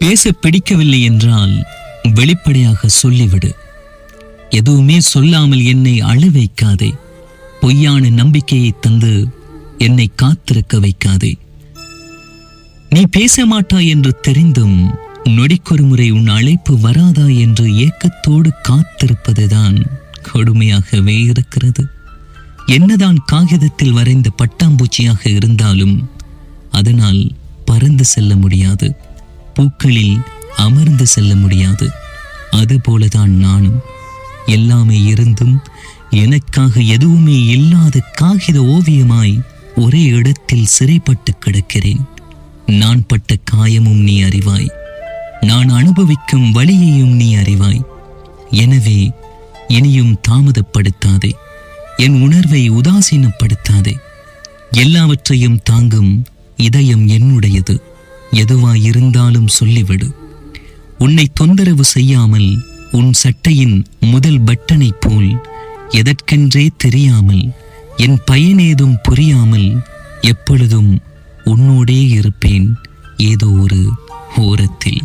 பேச பிடிக்கவில்லை என்றால் வெளிப்படையாக சொல்லிவிடு. எதுவுமே சொல்லாமல் என்னை அழ வைக்காதே. பொய்யான நம்பிக்கையை தந்து என்னை காத்திருக்க வைக்காதே. நீ பேச மாட்டாய் என்று தெரிந்தும் நொடிக்கொரு முறை உன் அழைப்பு வராதா என்று ஏக்கத்தோடு காத்திருப்பதுதான் கொடுமையாகவே இருக்கிறது. என்னதான் காகிதத்தில் வரைந்த பட்டாம்பூச்சியாக இருந்தாலும் அதனால் பறந்து செல்ல முடியாது, பூக்களில் அமர்ந்து செல்ல முடியாது. அதுபோலதான் நானும். எல்லாமே இருந்தும் எனக்காக எதுவுமே இல்லாத காகித ஓவியமாய் ஒரே இடத்தில் சிறைப்பட்டு கிடக்கிறேன். நான் பட்ட காயமும் நீ அறிவாய், நான் அனுபவிக்கும் வலியையும் நீ அறிவாய். எனவே இனியும் தாமதப்படுத்தாதே, என் உணர்வை உதாசீனப்படுத்தாதே. எல்லாவற்றையும் தாங்கும் இதயம் என்னுடையது. எதுவாயிருந்தாலும் சொல்லிவிடு. உன்னை தொந்தரவு செய்யாமல் உன் சட்டையின் முதல் பட்டனை போல் எதற்கென்றே தெரியாமல் என் பயனேதும் புரியாமல் எப்பொழுதும் உன்னோடே இருப்பேன் ஏதோ ஒரு ஓரத்தில்.